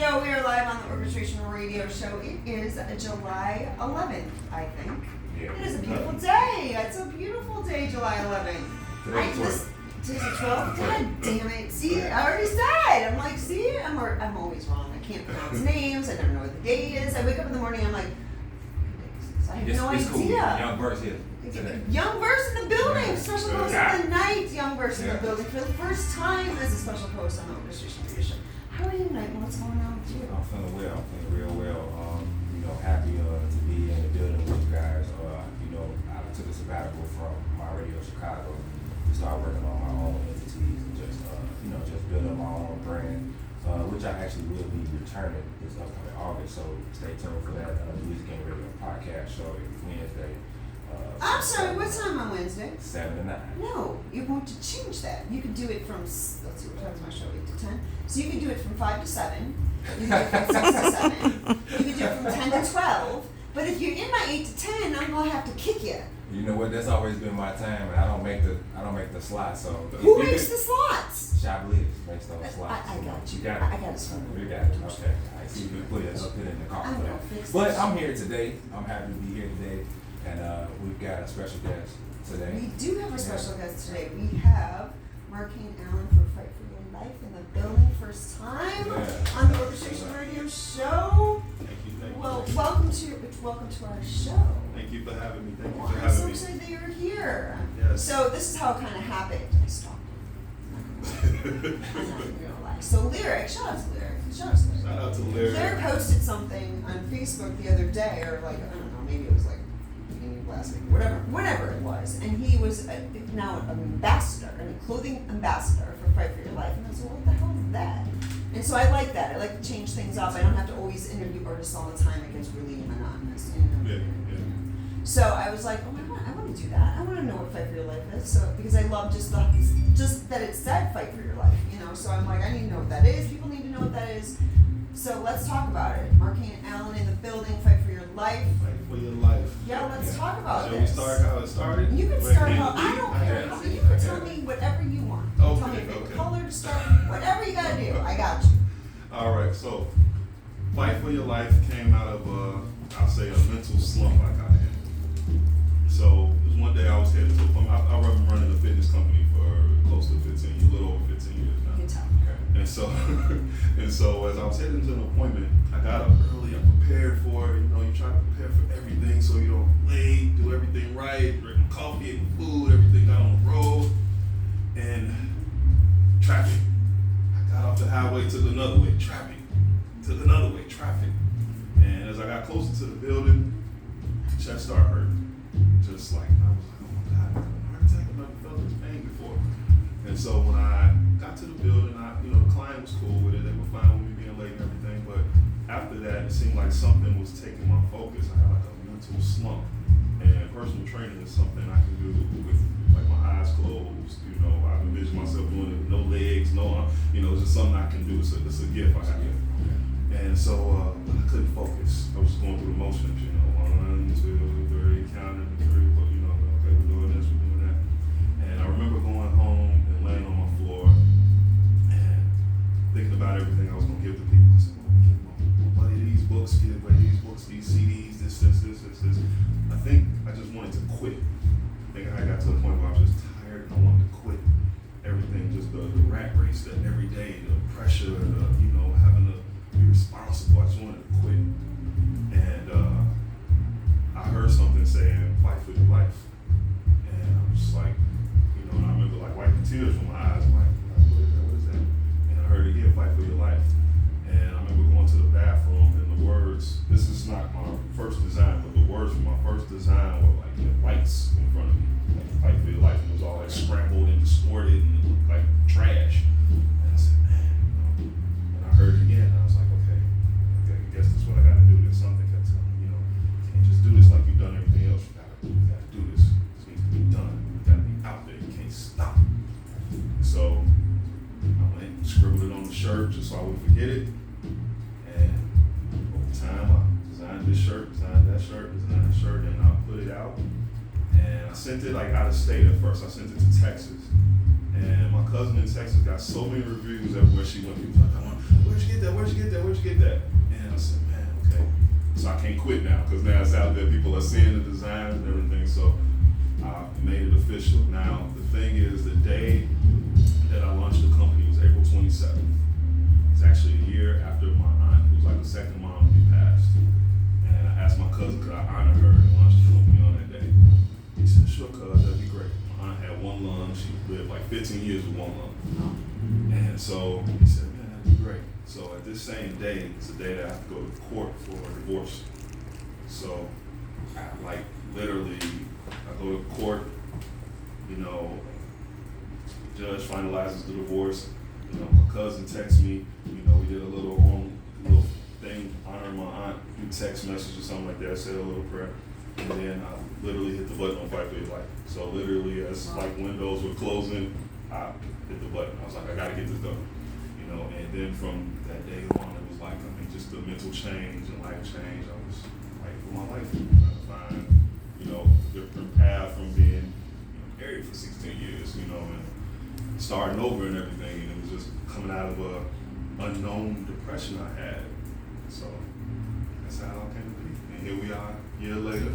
Yo, we are live on the Orchestration radio show. It is July 11th, I think. Yeah. It is a beautiful day. It's a beautiful day, July 11th. Today's the 12th. God damn it. See, I already said. I'm like, see, I'm always wrong. I can't pronounce names. I never know what the day is. I wake up in the morning, I'm like, I have no idea. Cool. YoungVerz here. YoungVerz in the building. Special post of the night. YoungVerz in the building for the first time as a special post on the Orchestration radio show. How are you tonight? What's going on with you? I'm feeling well. I'm feeling real well. Happy to be in the building with you guys. I took a sabbatical from my radio Chicago to start working on my own entities and just build up my own brand, which I actually will be returning this upcoming August. So stay tuned for that. Music and Radio podcast show every Wednesday. I'm sorry, what time on Wednesday? 7 to 9. No, you're going to change that. You can do it from, let's see, what time's my show, 8 to 10? So you can do it from 5 to 7. You can do it from 6 to 7. You can do it from 10 to 12. But if you're in my 8 to 10, I'm going to have to kick you. You know what? That's always been my time, and I don't make the slots. So who makes the slots? Chablis makes those slots. I got you. You got it. I got it. You got it. Okay. I see you put it in the car. But I'm here today. I'm happy to be here today. And we've got a special guest today. We do have a special guest today. We have Markane Alan for Fight for Your Life in the building, first time on the Orchestration radio show. Thank you. Well, welcome to our show. Thank you for having me. Thank you for I'm having so me. excited that you're here. Yes. So this is how it kind of happened. Stop. I'm not even gonna lie. So Lyric, shout out to Lyric. Shout out to Lyric. Lyric posted something on Facebook the other day, or like, I don't know, maybe it was like last week, whatever it was, and he was now an ambassador, a clothing ambassador for Fight for Your Life, and I was like, what the hell is that? And so I like that. I like to change things up. I don't have to always interview artists all the time. It gets really monotonous, you know? Yeah. So I was like, oh my God, I want to do that. I want to know what Fight for Your Life is. So because I love just that it said Fight for Your Life, you know. So I'm like, I need to know what that is. People need to know what that is. So let's talk about it. Markane Alan in the building. Fight for Your Life. Fight for your life. Yeah, let's talk about Shall this. we start how it started? You can start how, I don't care how, you can tell me whatever you want. Okay, Tell me a favorite okay. color to start, whatever you gotta do, I got you. All right, so Fight for Your Life came out of, I'll say, a mental slump I got in. So it was one day I was headed to a pump. I've been running a fitness company for close to 15 years, a little over 15 years now. You can tell. And so as I was heading to an appointment, I got up early, I prepared for it. You know, you try to prepare for everything so you don't late, do everything right, drinking coffee, eating food, everything got on the road. And traffic. I got off the highway, took another way, traffic. Took another way, traffic. And as I got closer to the building, chest started hurting. Just like, I was like, oh my God, I'm having a heart attack. I've never felt this pain before. And so when I got to the building, the client was cool with it. They were fine with me being late and everything. But after that, it seemed like something was taking my focus. I had like a mental slump. And personal training is something I can do with like my eyes closed. You know, I envision myself doing it with no legs, it's just something I can do. It's a gift I have. And so I couldn't focus. I was just going through the motions, 1, 2, 3, counting, 3, okay, we're doing this, we're doing that. And I remember going home and laying on my floor and thinking about everything I was going to give to people. I said, well, give my buddy these books, give away these books, these CDs, this. I think I just wanted to quit. I think I got to a point where I was just tired and I wanted to quit everything, just the rat race, that every day, the pressure, having to be responsible. I just wanted to quit. And I heard something saying, fight for your life. And I was just like, and I remember like wiping tears from my eyes. I'm like, what is that? And I heard it again, fight for your life. And I remember going to the bathroom and the words, this is not my first design, but the words from my first design were like lights in front of me. Like fight for your life. It was all like scrambled and distorted and it looked like trash. And I said, man, and I heard it again. And I was like, okay, I guess that's what I gotta do. There's something kept telling me, you can't just do this like you've done everything else. You gotta do this. This needs to be done. You gotta be out there. You can't stop. So I went and scribbled it on the shirt just so I wouldn't forget it. And over time, I designed this shirt, designed that shirt, and I put it out. And I sent it like out of state at first. I sent it to Texas. And my cousin in Texas got so many reviews everywhere she went. People was like, where'd you get that? Where'd you get that? Where'd you get that? And I said, man, okay. So I can't quit now because now it's out there. People are seeing the designs and everything. So I made it official. Now, the thing is, the day that I launched the company was April 27th. It's actually a year after my aunt, who was like the second mom to be passed. And I asked my cousin, could I honor her and launch the company on that day? He said, sure, cuz, that'd be great. My aunt had one lung. She lived like 15 years with one lung. And so he said, man, that'd be great. So at this same day, it's the day that I have to go to court for a divorce. So I literally, I go to court, you know, judge finalizes the divorce. You know, my cousin texts me, you know, we did a little thing honoring my aunt through text message or something like that, said a little prayer. And then I literally hit the button on FFYL Life. So literally as like windows were closing, I hit the button. I was like, I gotta get this done. You know, and then from that day on, it was like, I mean, just the mental change and life change. I was like, for my life, trying to find, you know, different path from being married for 16 years, you know, and starting over and everything. And it was just coming out of a unknown depression I had. So that's how it all came to be. And here we are, a year later.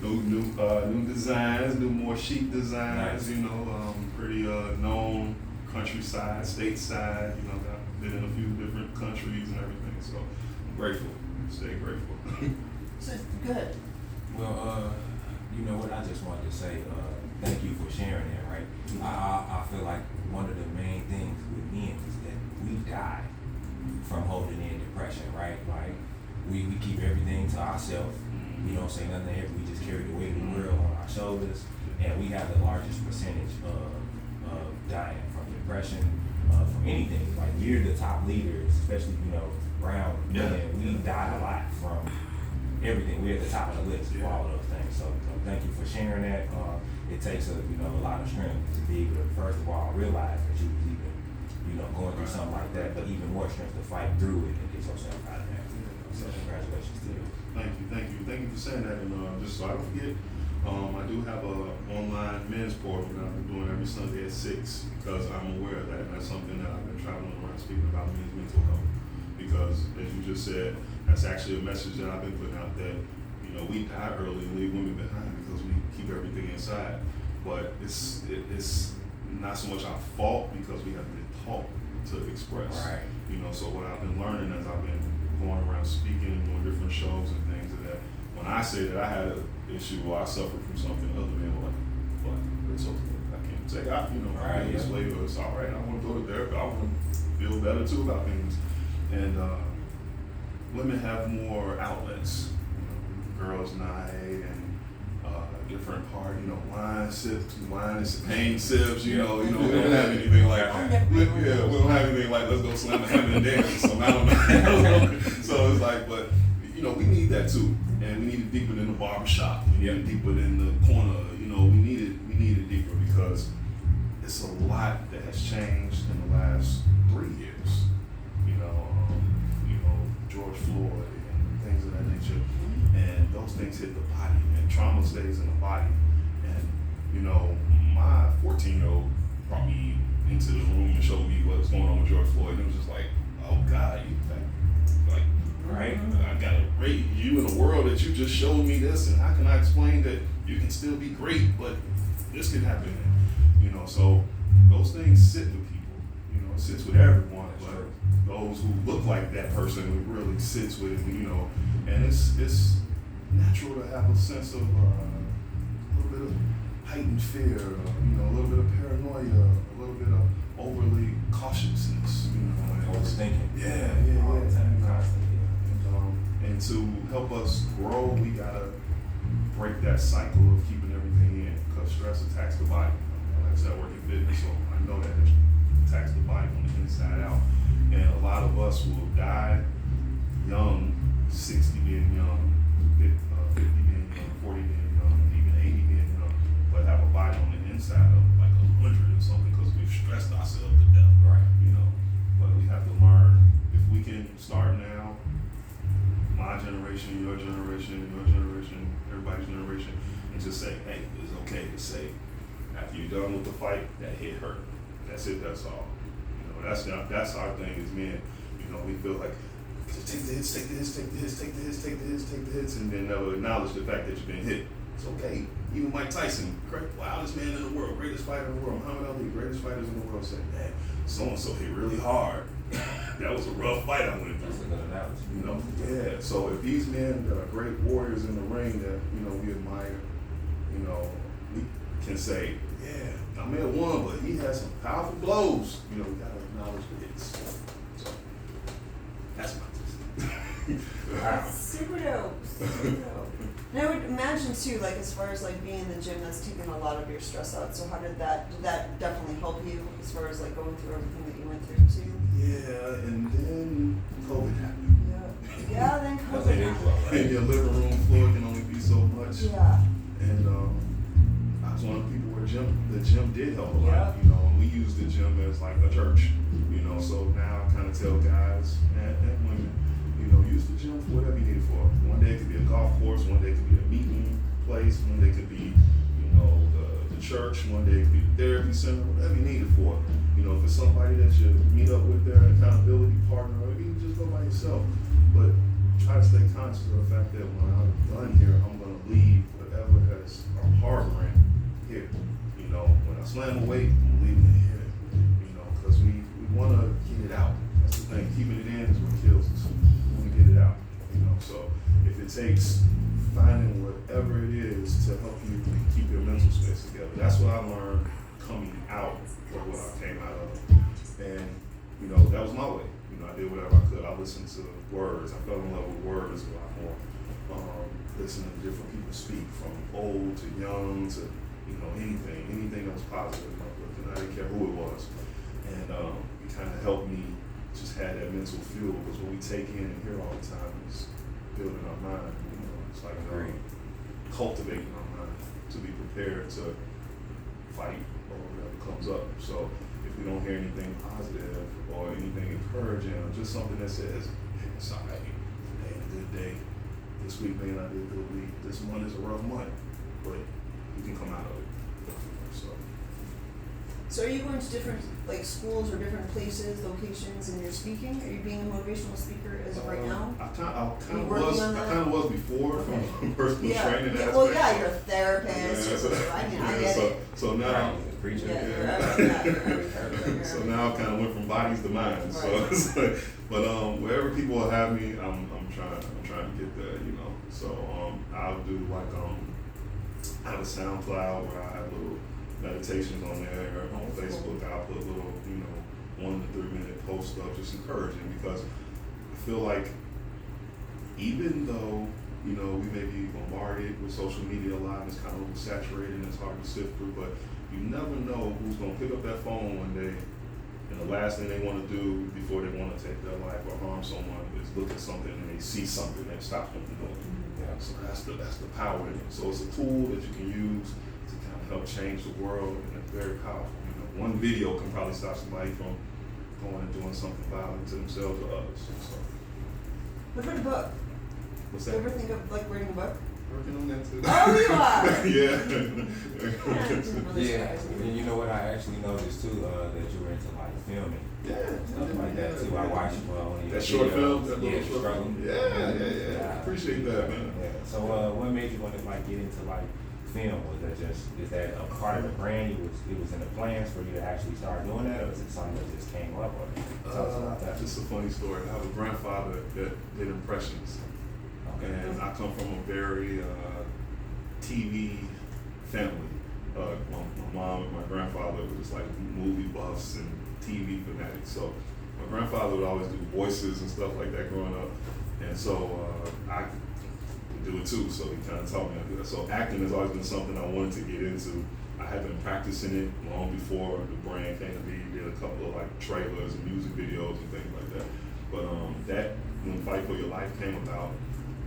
New designs, more chic designs, you know, pretty known countryside, stateside, you know, I've been in a few different countries and everything, so I'm grateful, stay grateful. So good. Well, you know what, I just wanted to say, thank you for sharing that, right? I feel like one of the main things with men is that we die from holding in depression, right? Like, we keep everything to ourselves. We don't say nothing to everyone. We just carry the weight of the world on our shoulders, and we have the largest percentage of dying from depression, from anything. Like, we're the top leaders, especially, you know, brown men. We die a lot from everything. We're at the top of the list for all of those things. So thank you for sharing that. It takes a lot of strength to be able to, first of all, realize that you was even, you know, going through something like that, but even more strength to fight through it and get yourself out of that. So congratulations to you. Thank you for saying that. And just so I don't forget, I do have a online men's portal that I've been doing every Sunday at 6 because I'm aware of that. And that's something that I've been traveling around speaking about men's mental health. Because as you just said, that's actually a message that I've been putting out that, you know, we die early and leave women behind because we keep everything inside. But it's not so much our fault because we haven't been taught to express. Right. You know, so what I've been learning as I've been going around speaking and doing different shows and things of that, when I say that I had an issue or I suffered from something, other men were like, but it's okay. I can't say, I feel this way, or it's all right. I want to go to therapy. I want to feel better too about things. And women have more outlets. You know, girls' night and different part. You know, wine is pain sips. You know, we don't have anything like that. We don't have anything like let's go slam the hammer and dance. So I don't know. So it's like, but you know, we need that too, and we need it deeper than the barbershop. We need it deeper than the corner. You know, we need it deeper because it's a lot that has changed in the last 3 years. You know, George Floyd and things of that nature, and those things hit the body, and trauma stays in the body. And you know, my 14-year-old brought me into the room and showed me what was going on with George Floyd. And it was just like, oh God, like, right? I gotta rate you in a world that you just showed me this, and how can I explain that you can still be great, but this can happen? You know, so those things sit with people. You know, it sits with everyone, but those who look like that person, it really sits with it. You know, and it's natural to have a sense of a little bit of heightened fear, a little bit of paranoia, a little bit of overly cautiousness, and overthinking. All the time, constantly. And to help us grow, we gotta break that cycle of keeping everything in, because stress attacks the body. Like I said, I work in fitness, so I know that it attacks the body from the inside out. And a lot of us will die young, 60 being young, 50 being young, 40 being young, even 80 being young, but have a body on the inside of like 100 or something because we've stressed ourselves to death. Right. You know, but we have to learn, if we can start now, my generation, your generation, everybody's generation, and just say, hey, it's okay to say, After you're done with the fight, that hit hurt. That's it, that's all. You know, that's our thing as men. You know, we feel like, take the hits, take the hits, take the hits, take the hits, take the hits, take the hits, and then never acknowledge the fact that you've been hit. It's okay. Even Mike Tyson, wildest man in the world, greatest fighter in the world, Muhammad Ali, greatest fighters in the world, said, man, so-and-so hit really hard. That was a rough fight I went through. That's a good analogy. You know, yeah. So if these men that are great warriors in the ring that, you know, we admire, you know, we can say, yeah, I may have won, but he had some powerful blows. You know, we gotta acknowledge the hits. So that's my Wow. Super dope. Super dope. And I would imagine too, like as far as like being in the gym, that's taken a lot of your stress out. So how did that definitely help you as far as like going through everything that you went through too? Yeah, and then COVID happened. Yeah. Yeah, then COVID happened. And your living room floor can only be so much. Yeah. And I was one of the people where the gym did help a lot. Yeah. You know, and we use the gym as like a church. You know, so now I kind of tell guys and women, you know, use the gym for whatever you need it for. One day it could be a golf course, one day it could be a meeting place, one day it could be, you know, the church, one day it could be the therapy center, whatever you need it for. You know, if it's somebody that you meet up with their accountability partner, or you can just go by yourself. But try to stay conscious of the fact that when I'm done here, I'm going to leave whatever I'm harboring here. You know, when I slam a weight, I'm leaving it here. You know, because we want to get it out. That's the thing. Keeping it in is what kills us. We want to get it out. You know, so if it takes finding whatever it is to help you keep your mental space together, that's what I learned coming out of what I came out of. And, you know, that was my way. You know, I did whatever I could. I listened to words. I fell in love with words a lot more. Listening to different people speak, from old to young to, you know, anything that was positive. I didn't care who it was. And it kind of helped me just have that mental fuel, because what we take in and hear all the time is building our mind. You know, it's like cultivating our mind to be prepared to fight or whatever comes up. So if we don't hear anything positive or anything encouraging, or just something that says, hey, it's all right, today is a good day, this week may not be a good week, this month is a rough month, but you can come out of it. So are you going to different like schools or different places, locations, and you're speaking? Are you being a motivational speaker as of right now? I kind of was before from personal training aspect. Well, yeah, you're a therapist. I get it. So now, preacher. So now I kind of went from bodies to minds. Right. So it's like, but wherever people have me, I'm trying to get there. You know. So I'll do like I have a SoundCloud where I have little meditations on there. On Facebook, I'll put little, 1 to 3 minute posts up, just encouraging, because I feel like even though, we may be bombarded with social media a lot, and it's kind of oversaturated and it's hard to sift through, but you never know who's going to pick up that phone one day, and the last thing they want to do before they want to take their life or harm someone is look at something and they see something that stops them from doing it. Yeah, so that's the power in it. So it's a tool that you can use to kind of help change the world, and it's very powerful. One video can probably stop somebody from going and doing something violent to themselves or others. So. What about a book? What's Do that? you ever think of like writing a book? Working on that too. Oh, you are? Yeah. And you know what, I actually noticed too, that you were into like filming. Yeah. Stuff like that too. I watched one of your that short videos. film, that little short film. Yeah. Appreciate that, man. Yeah. So what made you want to like get into like film? Is that a part of the brand? It was in the plans for you to actually start doing that, or is it something that just came up? Or tell us about that. Just a funny story. I have a grandfather that did impressions. Okay. And I come from a very TV family. My mom and my grandfather were just like movie buffs and TV fanatics. So my grandfather would always do voices and stuff like that growing up. And so I do it too, so he kind of taught me how to do that. So acting has always been something I wanted to get into. I had been practicing it long before the brand came to be. Did a couple of like trailers and music videos and things like that. But that, when Fight for Your Life came about,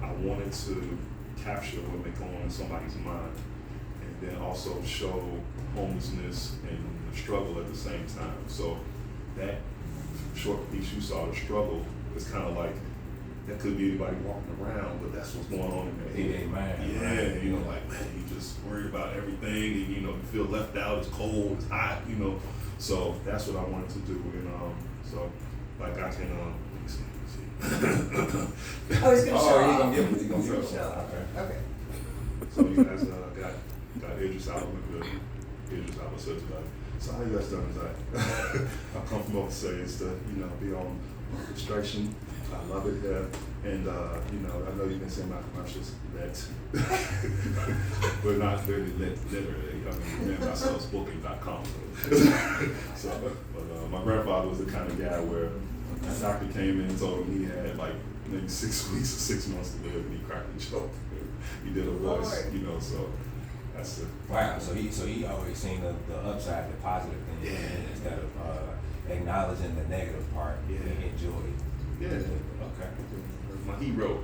I wanted to capture what may go on in somebody's mind, and then also show homelessness and the struggle at the same time. So that short piece you saw, the struggle, is kind of like that could be anybody walking around, but that's what's going on in their head. Man. You know, like, man, you just worry about everything, and you know, you feel left out. It's cold, it's hot, you know. So that's what I wanted to do, and so like I can let me see. I was gonna show you're off. gonna give it. You're gonna He's give it. show off. Okay. So you guys got Idris Alba with the Idris Alba said tonight. So how you guys done tonight? I come from overseas to be on Orchestration. I love it here, and I know you've been seeing my commercials lit, but not really literally. I mean, me and myself booking.com. So, but my grandfather was the kind of guy where a doctor came in and told him he had like maybe 6 weeks or 6 months to live, and he cracked the joke. He did a voice, so that's it. Wow. So he always seen the upside, the positive thing, instead of acknowledging the negative part. Yeah. He enjoyed. Yeah. Okay. My hero.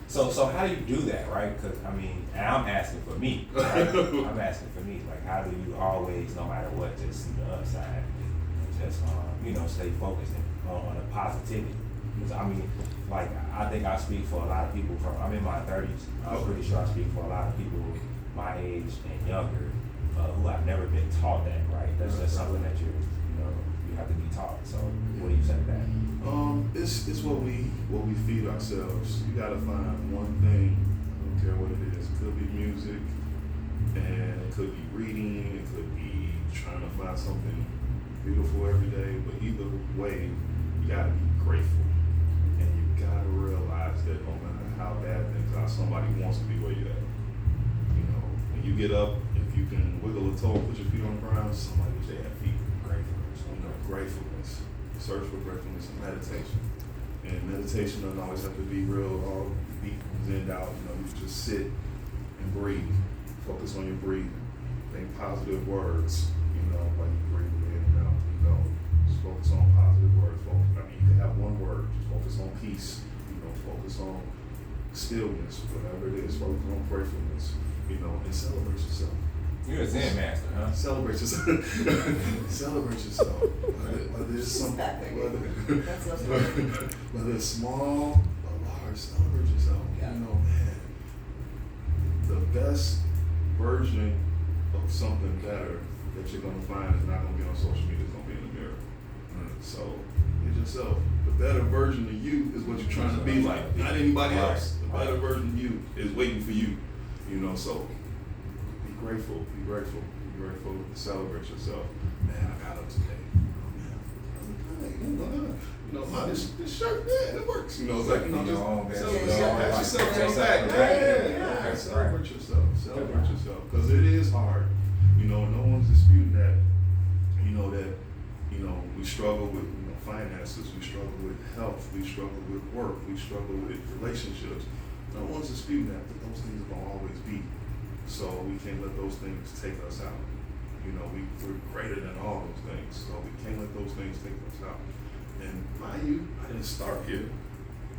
So how do you do that, right? Because I mean, and I'm asking for me, right? I'm asking for me. Like, how do you always, no matter what, just see the upside and just stay focused on the positivity? Because I mean, like, I think I speak for a lot of people I'm in my 30s. I'm pretty sure I speak for a lot of people my age and younger who have never been taught that, right? That's just something that you have to be taught. So what do you say to that? It's what we feed ourselves. You gotta find one thing. I don't care what it is. It could be music, and it could be reading. It could be trying to find something beautiful every day. But either way, you gotta be grateful, and you gotta realize that no matter how bad things are, somebody wants to be where you're at. When you get up, if you can wiggle a toe, put your feet on the ground, somebody wish they had feet. Gratefulness. Search for gratefulness and meditation. And meditation doesn't always have to be real all deep and zenned out. You just sit and breathe. Focus on your breathing. Think positive words, while you breathe in and out. Just focus on positive words. You can have one word. Just focus on peace. Focus on stillness, whatever it is. Focus on gratefulness, and celebrate yourself. You're a Zen master, huh? Celebrate yourself. Celebrate yourself. Whether it's whether it's small or large, celebrate yourself. Yeah. The best version of something better that you're gonna find is not gonna be on social media. It's gonna be in the mirror. So get yourself. The better version of you is what you're trying to be like, not anybody else. The better version of you is waiting for you. So be grateful. Celebrate yourself. Man, I got up today. This shirt, it works. It's like, pat yourself on the back. Celebrate yourself. Because it is hard. No one's disputing that. We struggle with finances. We struggle with health. We struggle with work. We struggle with relationships. No one's disputing that, but those things are gonna always be. So we can't let those things take us out. We're greater than all those things. So we can't let those things take us out. And mind you, I didn't start here.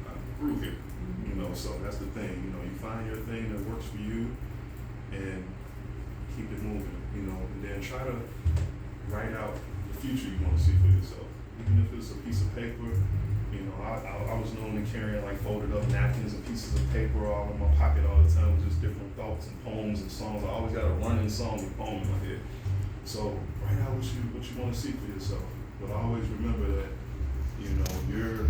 I grew here. So that's the thing. You find your thing that works for you and keep it moving. And then try to write out the future you want to see for yourself. Even if it's a piece of paper. I was known to carrying like folded up napkins and pieces of paper all in my pocket all the time with just different thoughts and poems and songs. I always got a running song and poem in my head. So write out what you want to see for yourself. But always remember that, you're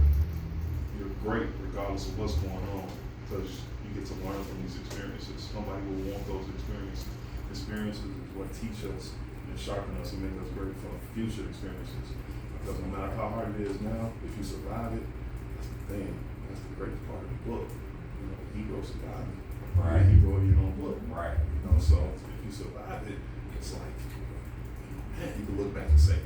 great regardless of what's going on, because you get to learn from these experiences. Somebody will want those experiences. Experiences is what teach us and sharpen us and make us great for future experiences. Because no matter how hard it is now, if you survive it, that's the thing. That's the great part of the book. The hero survived it. Right. The hero of your own book. Right. So if you survive it, it's like, man, you can look back and say,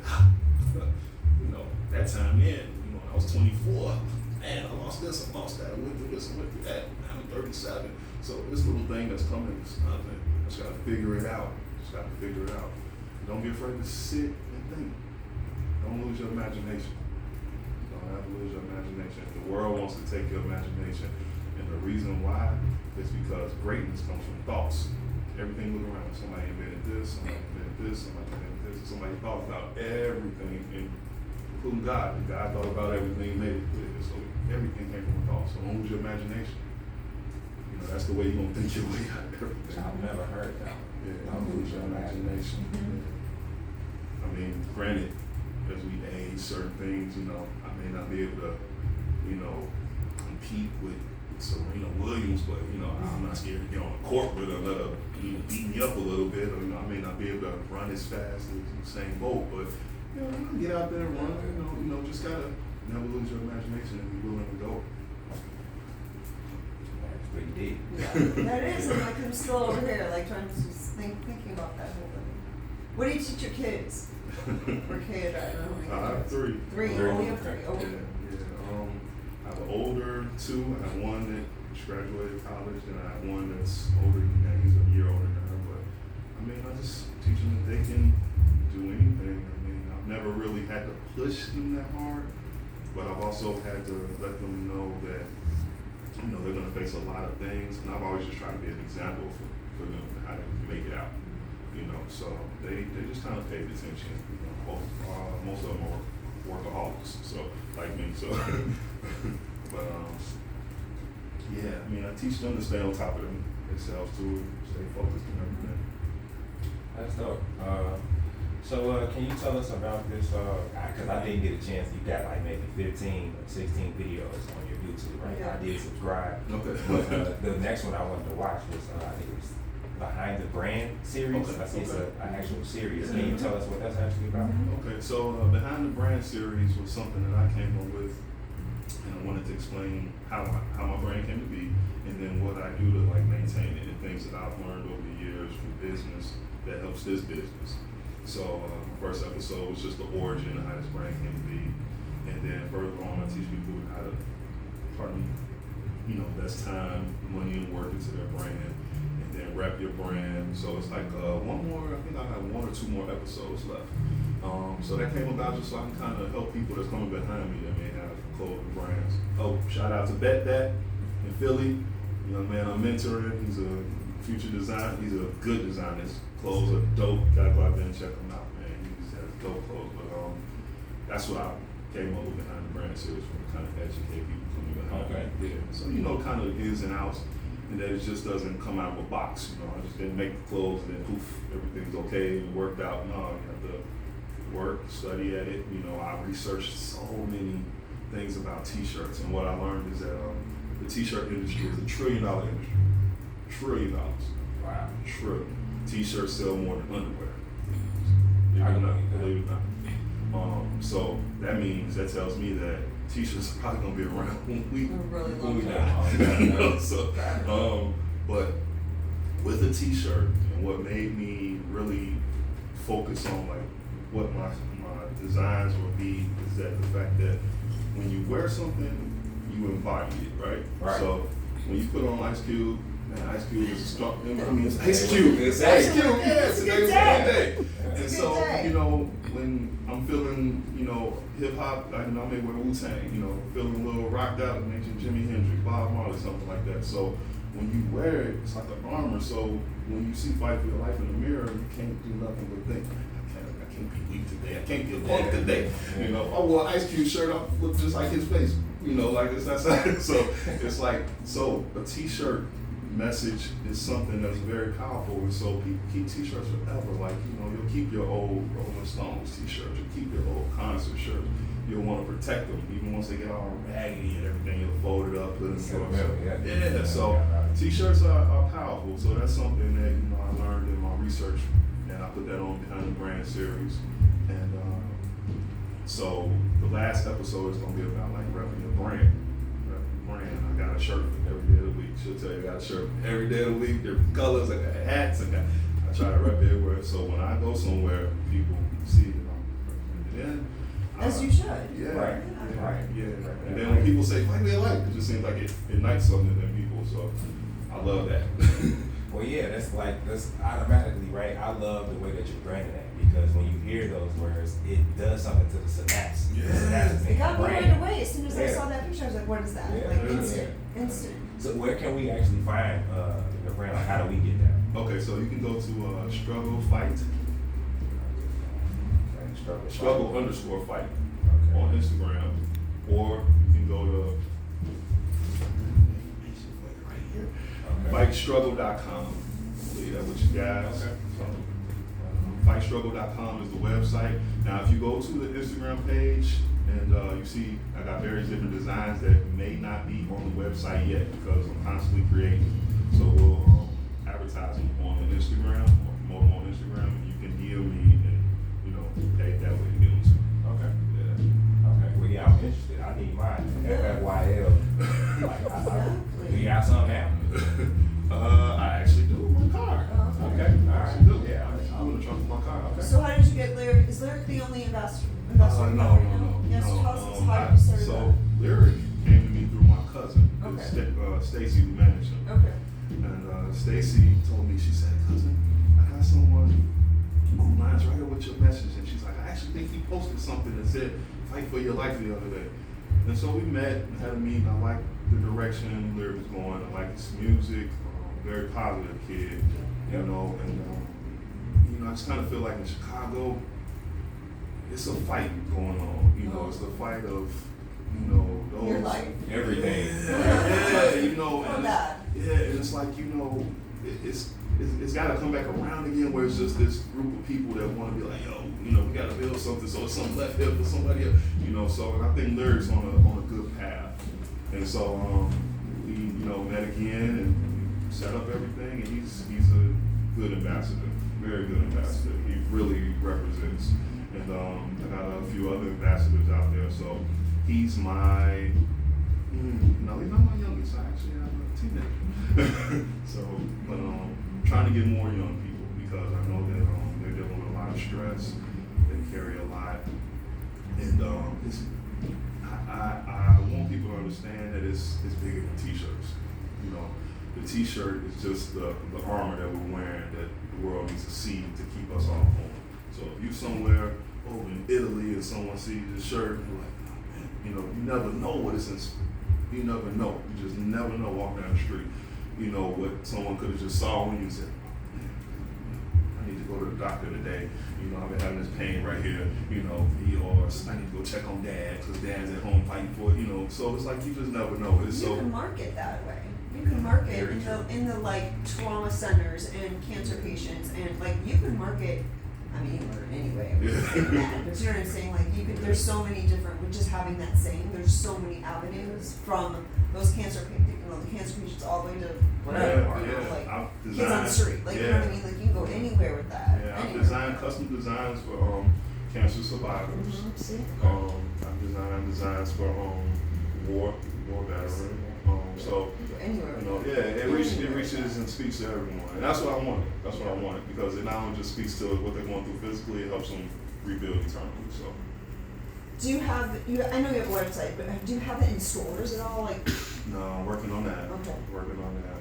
that time then, when I was 24, man, I lost this, I lost that, I went through this, I went through that. Now I'm 37. So this little thing that's coming is nothing. I just gotta figure it out. Don't be afraid to sit and think. Don't lose your imagination. You don't have to lose your imagination. The world wants to take your imagination. And the reason why is because greatness comes from thoughts. Everything look around. Somebody invented this, somebody invented this, somebody invented this. Somebody thought about everything and including God. And God thought about everything and made it clear. So everything came from a thought. So don't lose your imagination. You know, that's the way you're gonna think your way out of everything. I've never heard that. Yeah, Don't lose your imagination. Yeah. I mean, granted, as we age, certain things, you know, I may not be able to, you know, compete with Serena Williams, but you know, I'm not scared to get on the court with her, let her, you know, beat me up a little bit, or you know, I may not be able to run as fast as Usain Bolt, but you know, I'm gonna get out there and run. You know, just gotta never lose your imagination and be willing to go. That's pretty deep. Yeah, that is, and like I'm still over here, like trying to just thinking about that whole thing. What do you teach your kids? Or kid, I don't know. I have three. Three, Three. only have three. Oh. Yeah. I have an older two. I have one that just graduated college, and I have one that's older than that. He's a year older than her. But I mean, I just teach them that they can do anything. I mean, I've never really had to push them that hard, but I've also had to let them know that, you know, they're gonna face a lot of things, and I've always just tried to be an example for them how to make it out. You know, so they just kind of paid attention. You know, most of them are workaholics, so like me. So, but yeah, I mean, I teach them to stay on top of themselves too, stay focused and everything. That's dope. So can you tell us about this? Because I didn't get a chance. You got like maybe 15 or 16 videos on your YouTube, right? Yeah. I did subscribe. Okay. But the next one I wanted to watch was I think it was Behind the Brand series. Okay. I see it's Okay. an actual series. Can you tell us what that's actually about? Okay, so Behind the Brand series was something that I came up with, and I wanted to explain how my brand came to be, and then what I do to like maintain it, and things that I've learned over the years from business that helps this business. So my first episode was just the origin of how this brand came to be, and then further on I teach people how to, invest time, money, and work into their brand, and then rep your brand. So it's like one more. I think I have one or two more episodes left. So that came about just so I can kind of help people that's coming behind me that may have clothing brands. Oh, shout out to Bet That in Philly, young man I'm mentoring. He's a future designer. He's a good designer. His clothes are dope. Gotta go out there and check him out, man. He just has dope clothes. But that's what I came up with Behind the Brand series for, to kind of educate people coming behind. Okay. Yeah. So you know, kind of the ins and outs, and that it just doesn't come out of a box. You know, I just didn't make the clothes and then poof, everything's okay and worked out. No, you have to work, study at it. You know, I researched so many things about t-shirts, and what I learned is that the t-shirt industry is $1 trillion industry. $1 trillion. Wow. Trillion. T-shirts sell more than underwear. Believe it or not. So that tells me that t-shirts are probably gonna be around when we really long die. You know, so, but with a t-shirt, and what made me really focus on like what my designs would be is that the fact that when you wear something, you embody it, right? Right. So when you put on Ice Cube, man, Ice Cube is a strong. I mean, it's Ice Cube. It's Ice Ice Cube. Cube. Yeah, it's a good good day. And It's a so, good day. you know, when I'm feeling, you know, hip hop, I may wear Wu-Tang. You know, feeling a little rocked out, mention Jimi Hendrix, Bob Marley, something like that. So when you wear it, it's like an armor. So when you see Fight for Your Life in the mirror, you can't do nothing but think, I can't be weak today. I can't get punk today. You know, if I wore an Ice Cube shirt, I look just like his face. You know, like it's not so. It's like a T-shirt message is something that's very powerful, and so people keep t-shirts forever. Like, you know, you'll keep your old Rolling Stones t-shirts, you'll keep your old concert shirts. You'll want to protect them, even once they get all raggedy and everything. You'll fold it up, put it in. Yeah. So t-shirts are powerful. So that's something that, you know, I learned in my research, and I put that on Behind the Brand series. And so the last episode is gonna be about like repping your brand. I got a shirt every day of the week. She'll tell you I got a shirt every day of the week, different colors, I got hats, I try to rep everywhere. So when I go somewhere, people see that I'm represented in. As you should. Yeah. Right. Yeah. And then when people say, "Fight me alive," it just seems like it ignites something in people. So I love that. Well, yeah, that's automatically, right? I love the way that you're branding that, because when you hear those words, it does something to the synapse. Yeah. The synapses It got me brain. right away. As soon as I Yeah. saw that picture, I was like, what is that? Yeah, Like yeah. instant. So where can we actually find the brand? Like, how do we get that? Okay, so you can go to Struggle Fight. Struggle_Fight. on Instagram, or you can go to right here, fightstruggle.com. Leave that with you guys. Okay. Fightstruggle.com is the website. Now, if you go to the Instagram page and you see I got various different designs that may not be on the website yet because I'm constantly creating. So we'll advertise them on Instagram or promote them on Instagram. You can DM me and pay that way to get them to. Okay. Yeah. Okay. Well, yeah, I'm interested. I need mine. FFYL. Do you have some now? I actually do my car. Okay. All right. I do. Yeah. I'm in the trunk of my car. Okay. So how did you get Lyric? Is Lyric the only investor? No. Yes, tell us how you started So that. Lyric came to me through my cousin, Okay. Stacy, who managed him. Okay. And Stacy told me, she said, cousin, I got someone who lines right up with your message. And she's like, I actually think he posted something that said, fight for your life the other day. And so we met and had a meeting. I liked the direction Lyric was going. I liked his music. Very positive kid, and I just kind of feel like in Chicago, it's a fight going on. It's the fight of, those. Your life. Everything. Yeah, and it's like, it's got to come back around again where it's just this group of people that want to be like, yo, we got to build something, so it's something left here for somebody else, so and I think Lyric's on a good path. And so we, met again and set up everything, and he's a good ambassador, very good ambassador. He really represents. And I got a few other ambassadors out there, so he's my, he's not my youngest, I actually have a teenager. So, but trying to get more young people, because I know that they're dealing with a lot of stress, they carry a lot, and I want people to understand that it's bigger than t-shirts. The t-shirt is just the armor that we're wearing that the world needs to see to keep us all home. So if you somewhere over in Italy and someone sees this shirt and you're like, oh, man, you never know what it's in. You never know. You just never know walking down the street. What someone could have just saw when you said, oh, man, I need to go to the doctor today. I've been having this pain right here. Or I need to go check on Dad because Dad's at home fighting for it. So it's like you just never know. You can market that way. You can market in the like trauma centers and cancer patients, and like you can market. I mean, anyway, but you know what I'm saying? Like there's so many different. With just having that saying, there's so many avenues from those cancer patients all the way to whatever, like kids on the street. Like you know what I mean? Like you can go anywhere with that. Yeah, I've designed custom designs for cancer survivors. I've designed designs for war veterans. So anywhere. It reaches and speaks to everyone, and that's what I wanted. That's what I wanted, because it not only just speaks to what they're going through physically, it helps them rebuild eternally. So. Do you have? I know you have a website, but do you have it in stores at all? Like. No, I'm working on that. Okay. Working on that.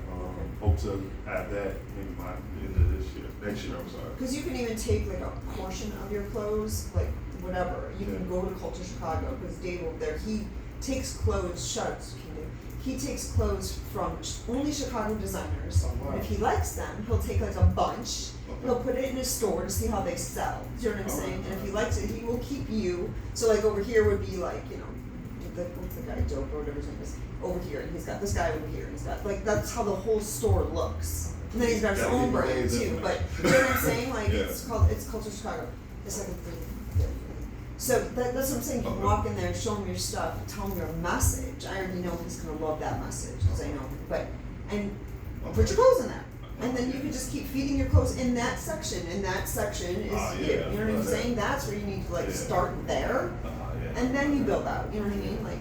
Hope to have that in my end of this year. Next year, I'm sorry. Because you can even take like a portion of your clothes, like whatever. You can go to Culture Chicago, because Dave over there, he takes clothes. He takes clothes from only Chicago designers. Oh, wow. And if he likes them, he'll take like a bunch. Okay. He'll put it in his store to see how they sell. Do you know what I'm saying? And if he likes it, he will keep you. So like over here would be like, what's the guy, Joe, or whatever his name is, over here, and he's got this guy over here, and he's got, like, that's how the whole store looks. And then he's got his own brand too, but you know what I'm saying? Like, it's Culture Chicago. It's like so that's what I'm saying. You can walk in there, show him your stuff, tell him your message. I already know he's gonna love that message, because I know him. And put your clothes in there. And then you can just keep feeding your clothes in that section, and that section is you. You know what I'm saying? That's where you need to start there, and then you build out. You know what I mean? Like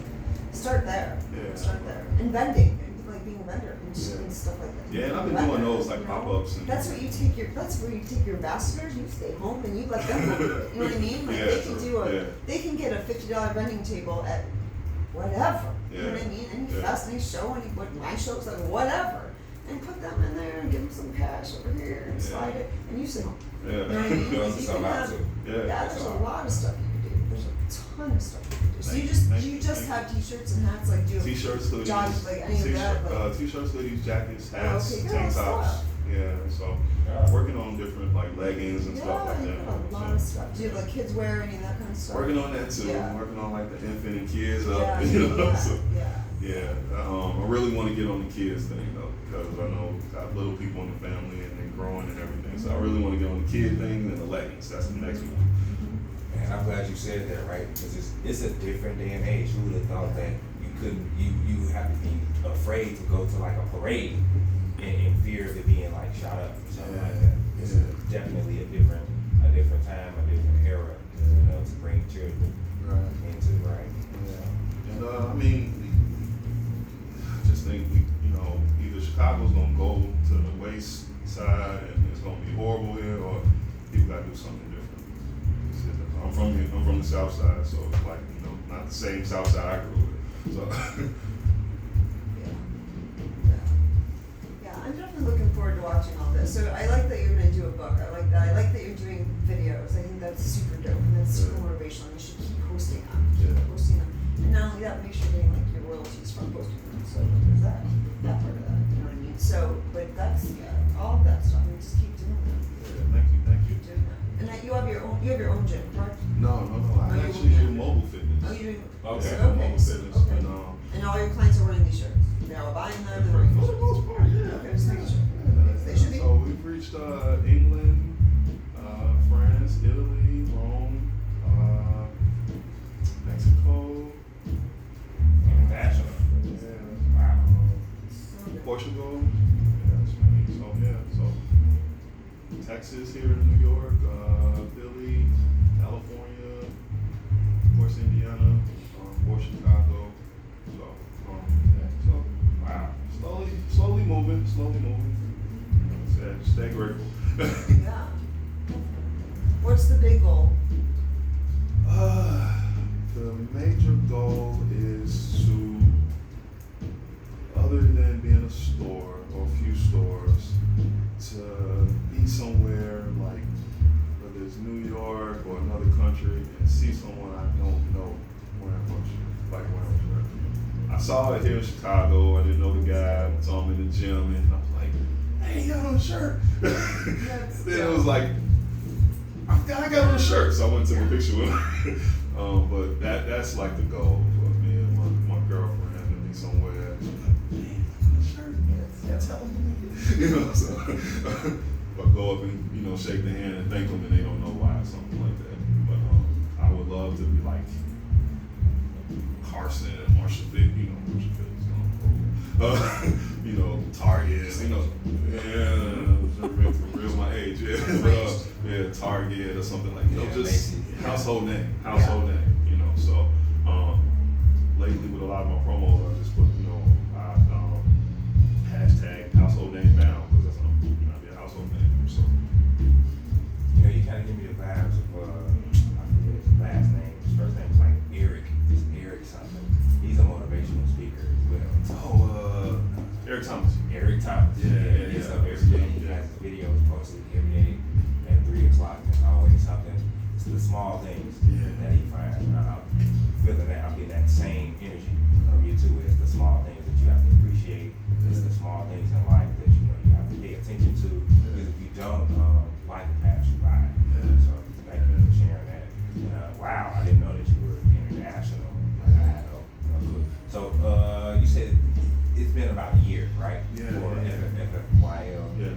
start there. Start there. And vending, like being a vendor and stuff like that. Yeah, and I've been doing those like pop-ups. That's where you take your ambassadors. You stay home and you let them do it. You know what I mean? Like they can get a $50 vending table at whatever. You know what I mean? Any fest, any show, my shows, like whatever. And put them in there and give them some cash over here and slide it, and you sit home. You know what I mean? Like you can have, there's a lot of stuff you can do. There's a ton of stuff you can do. So you just have t-shirts and hats, like do t-shirts, hoodies, like any of that, like t-shirts, hoodies, jackets, hats, tank tops. Yeah, so working on different like leggings and stuff like you that. got a lot of stuff. Do you like kids wear any of that kind of stuff? Working on that too. Yeah. Working on like the infant and kids up. Yeah, You know, yeah, so, yeah. I really want to get on the kids thing though, because I know I got little people in the family and they're growing and everything. So I really want to get on the kid thing and the leggings. That's the next one. And I'm glad you said that, right? Because it's a different day and age. Who would have thought that you have to be afraid to go to like a parade in fear of it being like shot up or something like that. It's definitely a different time, a different era, you know, to bring children into right. Yeah. And I mean, I just think either Chicago's gonna go to the waste side and it's gonna be horrible here, or people gotta do something different. I'm from the South Side, so it's like not the same South Side I grew up with. So. Yeah, I'm definitely looking forward to watching all this. So I like that you're going to do a book. I like that. I like that you're doing videos. I think that's super dope and that's super motivational. You should keep posting them. And not only that, make sure you're getting like your royalties from posting them. So there's that part of that. You know what I mean? So, but that's all of that stuff. I mean, just keep doing that. Yeah, thank you. Keep doing that. And that you have your own gym, correct? No. I actually do mobile fitness. Oh, you do. Okay. Mobile fitness. Okay. And all your clients are wearing these shirts. They're all buying them. They're for wearing the these shirts. most part, yeah. Okay, just making sure. They should be. So we've reached England, France, Italy, Rome, Mexico, International. Wow. Portugal. So Texas here in New York, Philly, California, of course Indiana, or Chicago. So Wow. slowly moving. Stay grateful. Yeah. What's the big goal? The major goal is to, other than being a store or a few stores, to be somewhere like, whether it's New York or another country, and see someone I don't know wearing my shirt. I saw it here in Chicago. I didn't know the guy. I saw him in the gym, and I was like, "Hey, you got on a shirt." Then it was like, I got on a shirt, so I went and took a picture with him. But that's like the goal for me and my girlfriend, to be somewhere. She's like, "Man, shirt, that's how so but go up and shake the hand and thank them, and they don't know why or something like that. But I would love to be like Carson and Marshall Field, Marshall Field's Target, real my age, Target or something like just household name. So lately with a lot of my promos, I just put hashtag household name bound, because that's be a household name. So You kind of give me the vibes of I forget his last name. His first name is like Eric. It's Eric something. He's a motivational speaker as well. Eric Thomas. Eric Thomas. Yeah. Gets up every day. He has videos posted every day at 3 o'clock. There's always something. It's the small things that he finds. I'm feeling that. I'm getting that same energy from you too. It's the small things that you have to appreciate. It's the small things in life that you have to pay attention to. Because if you don't, life will pass you by. So thank you for sharing that. Wow, I didn't know that you were international. I had no clue. So you said it's been about a year, right? Yeah. For FFYL. Yeah.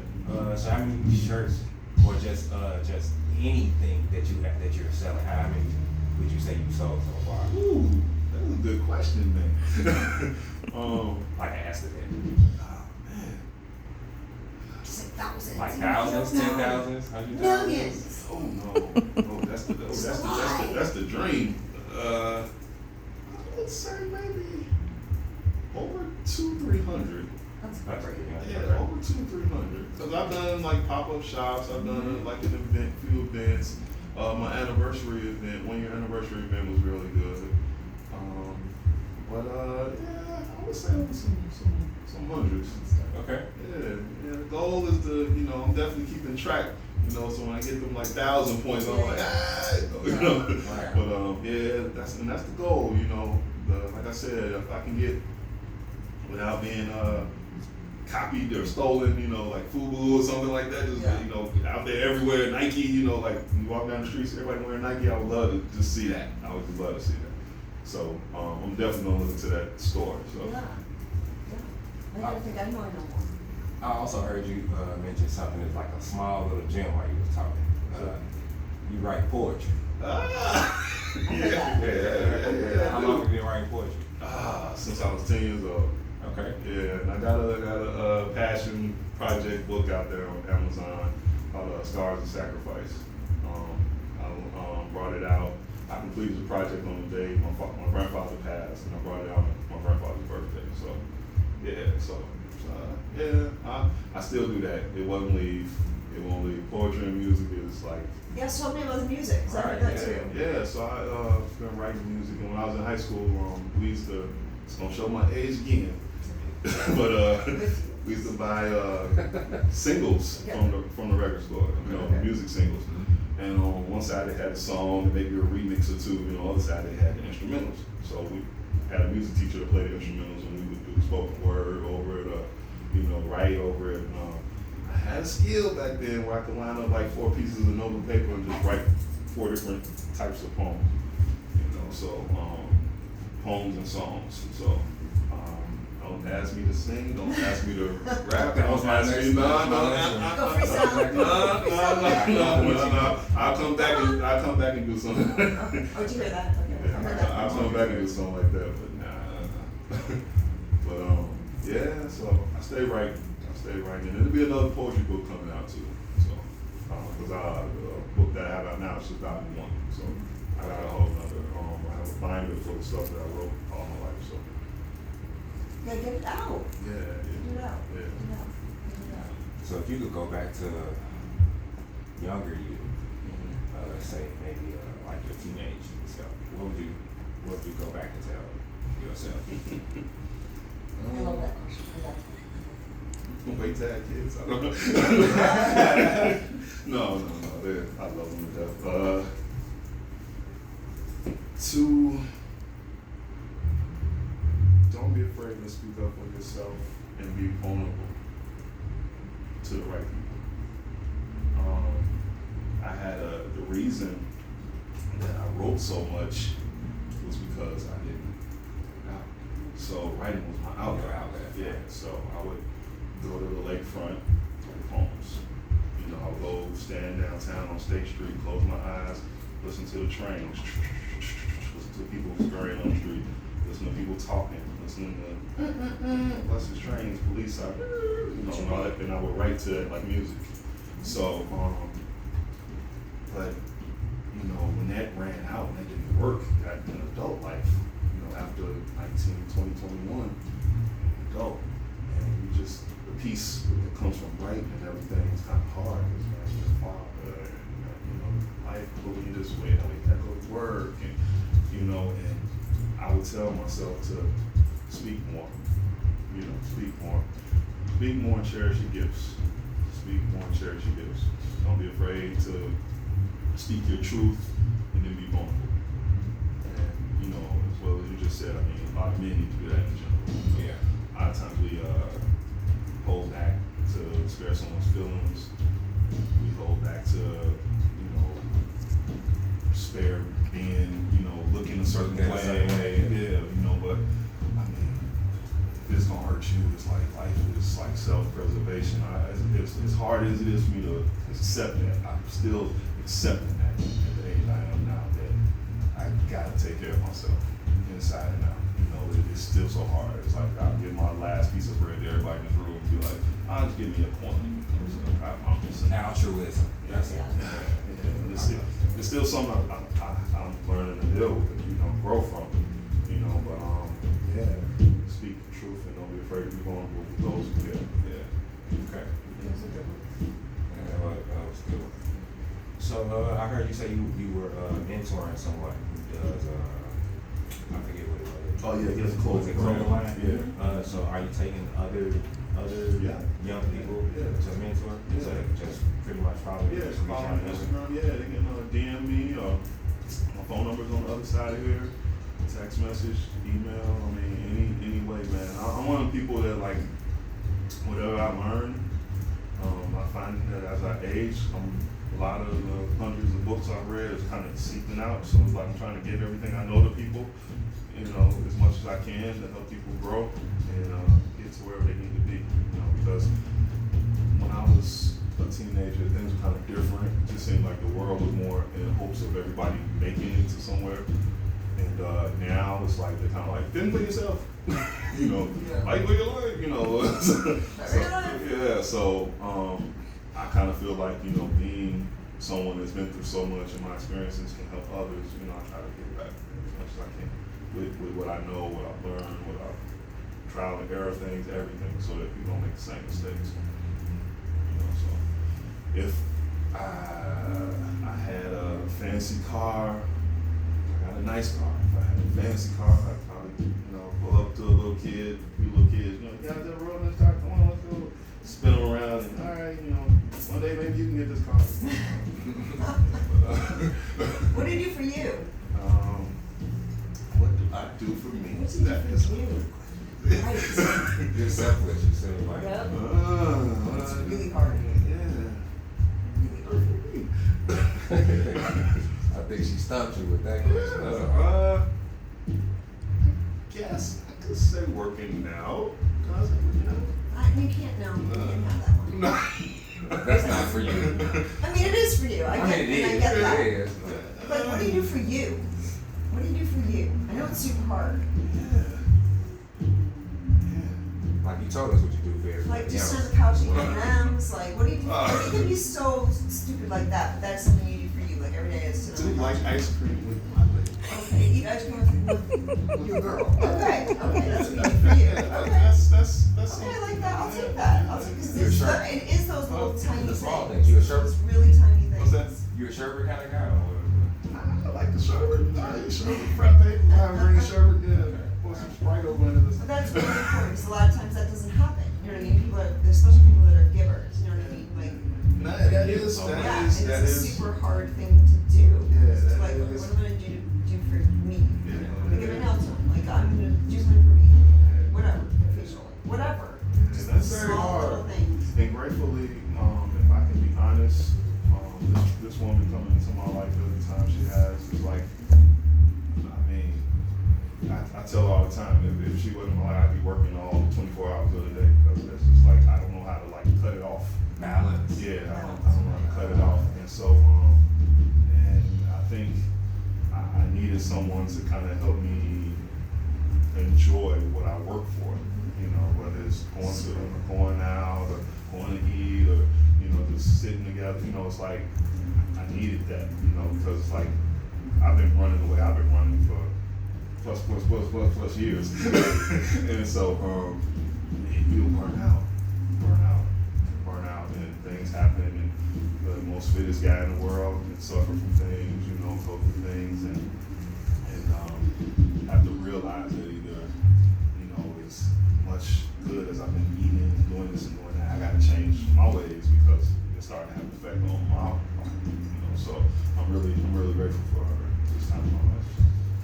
So how many shirts or just anything that you're selling? How many would you say you sold so far? Ooh, that was a good question, man. Like I asked it then. Oh man. Just like thousands. Like thousands, 10,000s, 100,000? Millions. Oh no. That's the dream. I would say maybe over 200-300. That's That's great. Yeah, over 200-300. Because I've done like pop-up shops. I've done like few events. My anniversary event, 1-year anniversary event, was really good. I would say some hundreds. Okay. Yeah. The goal is to, I'm definitely keeping track. So when I get them like 1,000 points, I'm like, Right. But that's the goal. Like I said, if I can get, without being copied or stolen, you know, like FUBU or something like that. Just, Yeah. you know, out there everywhere, Nike, you know, like you walk down the streets, everybody wearing Nike. I would love to just see that. I would just love to see that. So I'm definitely gonna look into that store. So. Yeah. I don't think I know no more. I also heard you mention something that's like a small little gem while you was talking. You write poetry. Yeah. How long have you been writing poetry? Since I was 10 years old. Okay. Yeah, and I got a passion project book out there on Amazon called Scars of Sacrifice. I brought it out. I completed the project on the day my grandfather passed, and I brought it out on my grandfather's birthday. So, I still do that. It won't leave. Poetry and music is like. Yeah, so many with music. So I heard that too. Yeah, so I've been writing music, and when I was in high school, we used to. It's gonna show my age again, but we used to buy singles from the record store, you know, music singles. And on one side they had a song, maybe a remix or two. You know, on the other side they had the instrumentals. So we had a music teacher to play the instrumentals, and we would do spoken word over it, you know, write over it. I had a skill back then where I could line up like 4 pieces of note paper and just write 4 different types of poems. You know, so poems and songs. So don't ask me to sing, don't ask me to rap, don't ask me no. I'll come back and do something. Oh, did you hear that? Okay. Yeah, I'll come back and do something like that, but nah. But yeah, so I stay writing, and there'll be another poetry book coming out too. So because the book that I have out now is just volume 1. So I got a whole nother I have a binder full of stuff that I wrote all my life. So Yeah, get it out. yeah. Get it out. Yeah. Get it out. Get it out. So if you could go back to younger you, say maybe like your teenage self, what would you go back and tell yourself? I love that question. Wait to have kids. I don't know. No. I love them to death. Don't be afraid to speak up for yourself and be vulnerable to the right people. I had the reason that I wrote so much was because I didn't. So writing was my outlet. Yeah. So I would go to the lakefront, write poems. You know, I would go stand downtown on State Street, close my eyes, listen to the trains, listen to people scurrying on the street, listen to people talking, listening to buses, trains, police sirens, you know, and all that. And I would write to that like music. So, but you know, when that ran out and that didn't work, got in adult life, you know, after 19, 20, 21, go. And you just, the peace that comes from writing and everything is kind of hard because that's your father, and, you know, life pulling you this way, that goes work, and, you know, and I would tell myself to speak more, you know, speak more and cherish your gifts. Speak more and cherish your gifts. Don't be afraid to speak your truth and then be vulnerable. And, you know, as well as you just said, I mean, a lot of men need to do that in general. Yeah. A lot of times we hold back to spare someone's feelings. We hold back to, you know, spare being, you know, looking a certain way. Yeah, you know, but I mean, if it's gonna hurt you, it's like life is like self-preservation. As hard as it is for me to accept that, I'm still accepting that at the age I am now, that I gotta take care of myself inside and out. You know, it's still so hard. It's like I'll give my last piece of bread to everybody in this room and be like, I'll just give me a corner. I'm just Altruism. That's it. It's still something I'm learning to deal with, you know, grow from, you know, but speak the truth and don't be afraid to be vulnerable with those who care. Yeah. Okay. That's a good one. Yeah, that was good. So I heard you say you were mentoring someone who does I forget what it was. Oh yeah, he has a clothing line. Yeah. So are you taking other young people to mentor? Yeah. So just pretty much follow you? Yeah, follow me on Instagram. Yeah, they can DM me. My phone number's on the other side of here. Text message, email. I mean, any way, man. I'm one of the people that like whatever I learn, I find that as I age, a lot of the hundreds of books I've read is kind of seeping out. So it's like I'm trying to give everything I know to people, as much as I can to help people grow and get to wherever they need to be. Because when I was a teenager, things were kind of different. It just seemed like the world was more in hopes of everybody making it to somewhere. And now it's like they're kind of like, fend for yourself. Like for your life, So I kind of feel like, being someone that's been through so much and my experiences can help others, I try to give back as much as I can with what I know, what I've learned, what I've trial and error things, everything, so that people don't make the same mistakes. So if I had a fancy car, I got a nice car. If I had a fancy car, I'd probably, pull up to a little kid, a few little kids, you guys ever rode in this car? Come on, let's go. Spin them around and, all right, one day maybe you can get this car. What do you do for you? What do I do for me? What do you do for you? Right. You're selfless, you seem like. Yep. It's It's really hard. Really hard. I think she stumped you with that question. Guess I could say working out. Cause You can't know. You can't have that one. no. That's not for you. I mean, it is for you. I get that. It is. But what do you do for you? What do you do for you? I know it's super hard. Like you told us what you do very Like just sit on the couch eating M&Ms. Like what do you do? It can be so stupid like that, but that's something you do for you. Like every day is sit Do on the couch. like ice cream with my lady. Okay, eat ice cream with your girl. Okay, that's what you do for you. Okay. That's Okay, I like that. I'll take that. I'll take this. It is those little tiny the small things. things. You a sherbet? Those really tiny things. What's that? You a sherbet kind of guy or what? I like the sherbet. I eat sherbet, frappe, lime green sherbet. Yeah, pour some Sprite over into this. But that's really important because a lot of times that doesn't happen. You know what I mean? People are, especially people that are givers. You know what I mean? Like, That is and it's a super hard thing to do. Yeah, It's that like, is. what am I gonna do for me? Yeah. I'm gonna give my nails done. Like, I'm gonna do something for me. Whatever, facial, whatever. Just That's very small hard. little things. And gratefully, if I can be honest, this woman coming into my life every time she has is like, I tell her all the time, if she wasn't in my life, I'd be working all 24 hours of the day because it's just like, I don't know how to like cut it off. Balance. Yeah, I don't know how to cut it off. And so, and I think I needed someone to kind of help me enjoy what I work for. Whether it's going out or going to eat or, just sitting together, it's like, I needed that, because it's like, I've been running the way I've been running for plus years. And so, you'll burn out, and things happen, and the most fittest guy in the world can suffer from things, go through things, and have to realize that either, as much good as I've been eating and doing this and doing that, I gotta change my ways because it's starting to have an effect on my life, so I'm really grateful for her this time in my life.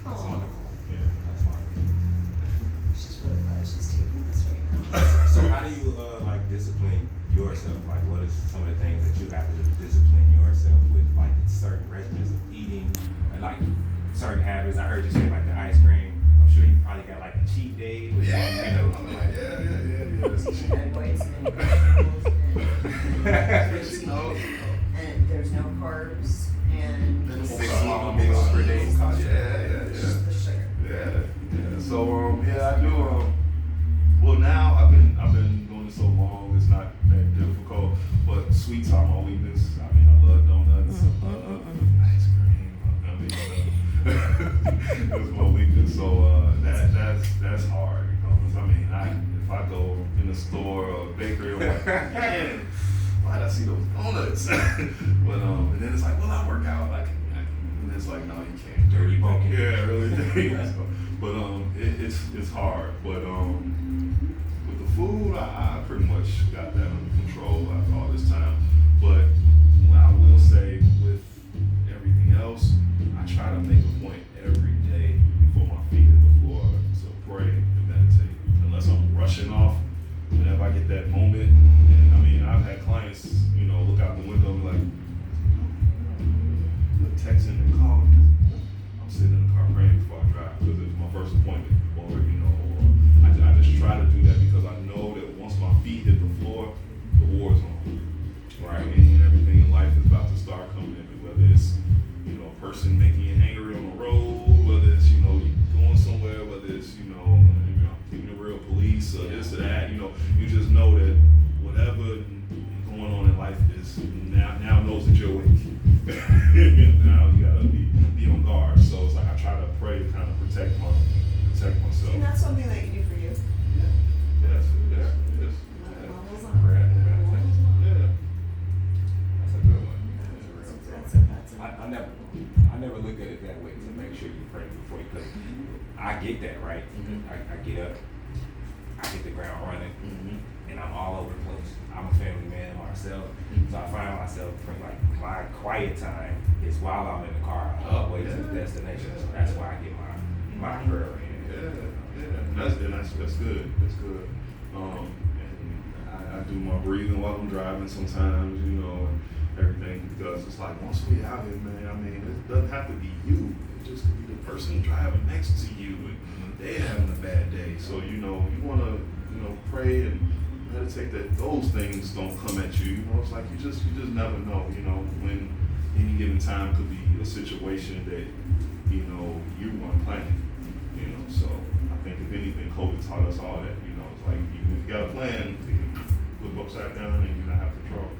That's wonderful. Yeah. That's wonderful. She's really glad she's taking this right now. So how do you like discipline yourself? Like what is some of the things that you have to discipline yourself with, like certain regimens of eating and like certain habits? I heard you say like the ice cream. I'm sure you probably got like a cheat day. Yeah. That's a cheat. And weights and vegetables No. and there's no carbs and 6 small meals per day. just the sugar. Yeah. So I do. Well, now I've been doing it so long, it's not that difficult. But sweets are my weakness. I love donuts, ice cream. That's my weakness. So that's hard. If I go in the store or bakery, I'm like, man, why did I see those donuts? But and then it's like, well, I work out. And it's like, no, you can't. Dirty monkey. Yeah, really dirty. But it's hard. But with the food, I pretty much got that under control after all this time. But I will say with everything else, I try to make a point every day before my feet hit the floor to pray and meditate. Unless I'm rushing off, whenever I get that moment I get that, right? I get up, I hit the ground running, and I'm all over the place. I'm a family man myself, so I find myself like my quiet time is while I'm in the car on the way to the destination. So that's why I get my prayer in. That's good. That's good. And I do my breathing while I'm driving sometimes, you know, and everything, because it's like once we out here, man, I mean, it doesn't have to be you. It just could be the person driving next to you and they're having a bad day. So, you know, you want to, you know, pray and meditate that those things don't come at you. You know, it's like you just never know, you know, when any given time could be a situation that, you know, you weren't planning, you know. So I think if anything, COVID taught us all that, you know, it's like if you got a plan, you can flip upside down and you not have control.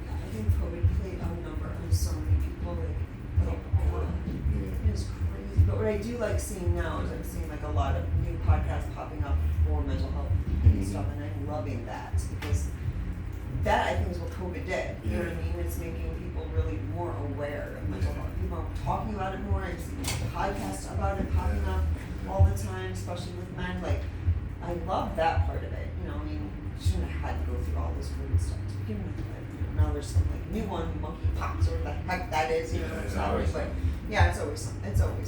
I think COVID played a number on so many people, it was crazy. But what I do like seeing now is I'm seeing like a lot of new podcasts popping up for mental health and stuff, and I'm loving that because that I think is what COVID did. You know what I mean? It's making people really more aware of mental health. People are talking about it more. I'm seeing podcasts about it popping up all the time, especially with men. Like, I love that part of it. You know, I mean, you shouldn't have had to go through all this COVID stuff to begin with. But, you know, now there's some like new one, monkeypox, or what the heck that is. You know, it's always, but yeah, it's always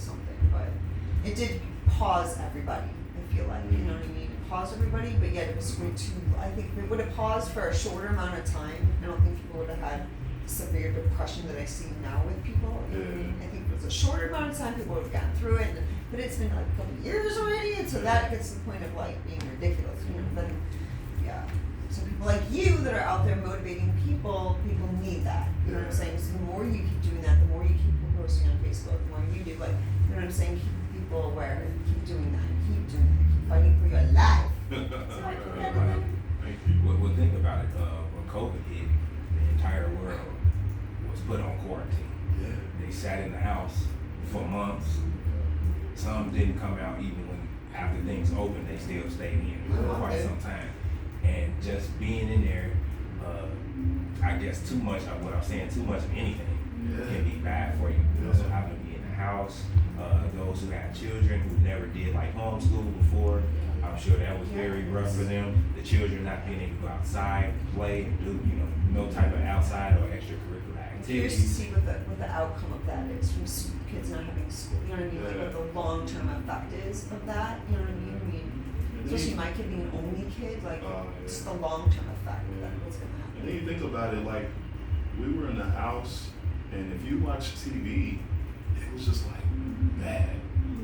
something. But it did pause everybody. I feel like, you know what I mean? It paused everybody, but yet it was way too. I think if it would have paused for a shorter amount of time, I don't think people would have had severe depression that I see now with people. You know what I mean? I think if it was a shorter amount of time, people would have gotten through it. But it's been like a couple of years already, and so that gets to the point of like being ridiculous. You know, then so people like you that are out there motivating people need that. You know what I'm saying? So the more you keep doing that, the more you keep posting on Facebook, the more you do, like, you know what I'm saying? Keep people aware and keep doing that, keep fighting for your life. Thank you. Well, think about it. When COVID hit, the entire world was put on quarantine. They sat in the house for months. Some didn't come out even when after things opened. They still stayed in for quite some time. And just being in there, I guess too much of what I'm saying, too much of anything can be bad for you. So having to be in the house, those who have children who never did like homeschool before, I'm sure that was very rough for them. The children not being able to go outside and play and do, you know, no type of outside or extracurricular activities. Curious to see what the outcome of that is from kids not having school. You know what I mean? Like what the long-term effect is of that. You know what I mean? Especially my kid being an only kid, like just the long-term effect that what's gonna happen. And then you think about it, like we were in the house, and if you watch TV, it was just like bad.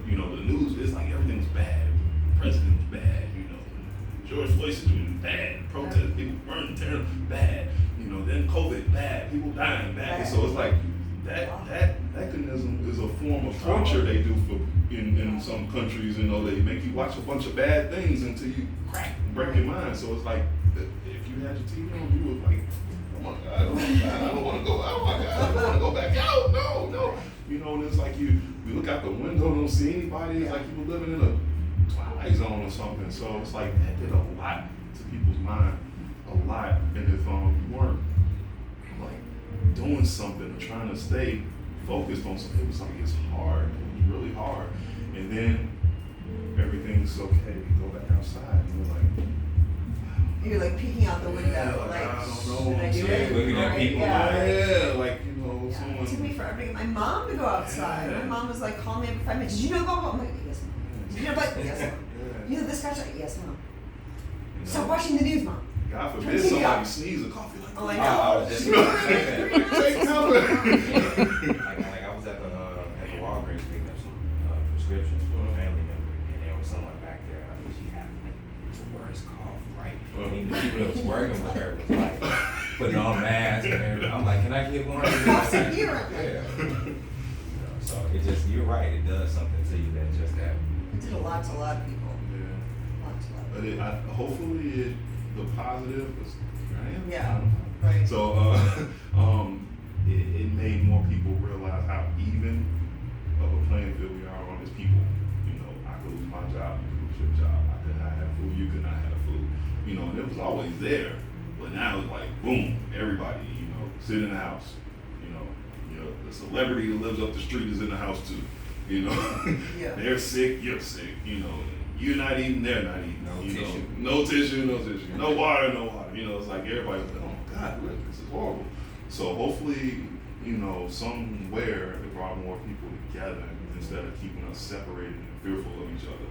You know, the news is like everything was bad. The president was bad. You know, George Floyd situation bad. Protests, people burning, tearing, bad. You know, then COVID, bad. People dying, bad. And so it's like that mechanism is a form of torture they do in some countries. You know, they make you watch a bunch of bad things until you crack and break your mind. So it's like if you had your TV on, you was like, oh my God, I don't want to go. Oh my God, I don't want to go back out. No. You know, and it's like we look out the window and don't see anybody. It's like you were living in a twilight zone or something. So it's like that did a lot to people's mind, a lot. And if you weren't like doing something or trying to stay focused on something, it was like it's hard. It was really hard. And then everything's okay. You go back outside and you're like peeking out the window, like I don't know. should I do it? Looking at people like you know, someone. It took me forever to get my mom to go outside. My mom was like, call me every 5 minutes. Did you know go home? I'm like, yes, mom. Did you know what? Yes, mom. You know this guy's like, yes, mom. Stop watching the news, mom. God forbid somebody sneeze a coffee like that. Oh, I know. I was just Take cover. like I was at the Walgreens picking up some prescriptions for a family member, and there was someone back there. I think she had like the worst cough, right? And even the people that was working with her was like putting on masks and everything. I'm like, can I get one? Coughs in here. Yeah. So it just, you're right. It does something to you that just that. It did a lot to a lot of people. But hopefully the positive was right. Yeah. Right. So it made more people realize how even of a playing field we are on as people. You know, I could lose my job, you could lose your job. I could not have food, you could not have food. You know, and it was always there. But now it's like boom, everybody, you know, sit in the house. You know, the celebrity that lives up the street is in the house too. You know, Yeah. they're sick, you're sick. You know, you're not eating, they're not eating. No you tissue. know, no tissue, no tissue, no water, no water. You know, it's like everybody's like, oh my God, look, this is horrible. So hopefully, you know, somewhere it brought more people together instead of keeping us separated and fearful of each other.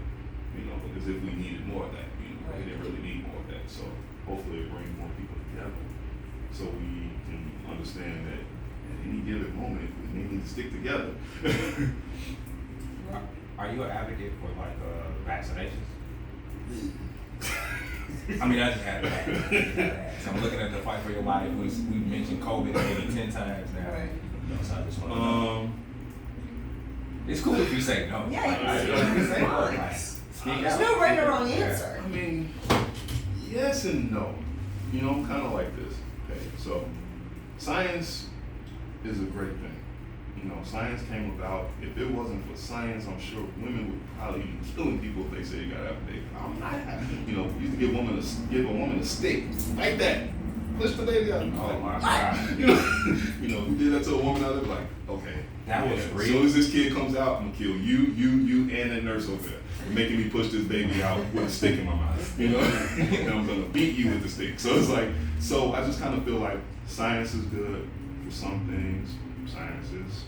You know, because if we needed more of that, you know, we didn't really need more of that. So hopefully it brings more people together so we can understand that at any given moment we may need to stick together. Are you an advocate for like vaccinations? I mean, I just had to ask. I'm looking at the fight for your life. We mentioned COVID maybe 10 times now. Right. You know, so I just want to know. It's cool if you say no. Yeah, Like, you I- can say no. like, speak There's out. There's no right or wrong Yeah. answer. I mean, yes and no. You know, I'm kind of like this. Okay, so science is a great thing. You know, science came about. If it wasn't for science, I'm sure women would probably be killing people if they say you gotta have a baby. I'm not. You know, we used to give a woman a stick like that. Push the baby out. Oh my Like, God. you know, we did that to a woman out there. Like, okay, That was As real. soon as this kid comes out, I'm gonna kill you, and that nurse over there. You're making me push this baby out with a stick in my mouth. You know, and I'm gonna beat you with the stick. So it's like, so I just kind of feel like science is good for some things. Sciences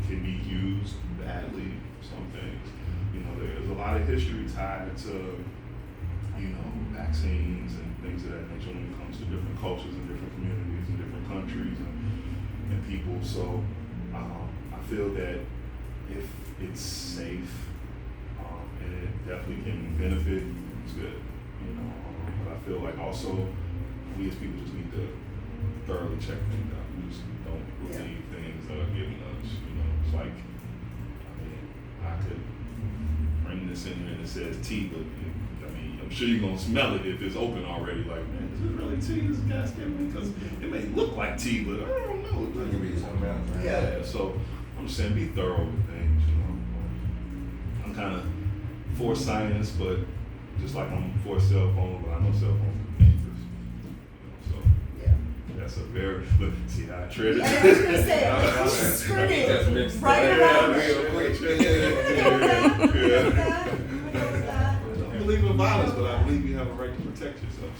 can be used badly for some things. You know, there's a lot of history tied to, you know, vaccines and things of that nature when it comes to different cultures and different communities and different countries and people. So I feel that if it's safe and it definitely can benefit, it's good. You know, but I feel like also we as people just need to thoroughly check things out. We just don't believe things that are given us. You know, it's like, I mean, I could bring this in here and it says tea, but I mean, I'm sure you're gonna smell it if it's open already. Like, man, is it really tea? This guy's giving me, because it may look like tea, but I don't know. It can be something else, right? Yeah. So I'm just saying, be thorough with things. You know, I'm kind of for science, but just like I'm for cell phone, but I know cell phones are dangerous. You know, so. Yeah. That's a very, look, see how I tread it? Yeah, I was gonna say, like, skirt it right around. I don't believe in violence, but I believe you have a right to protect yourself.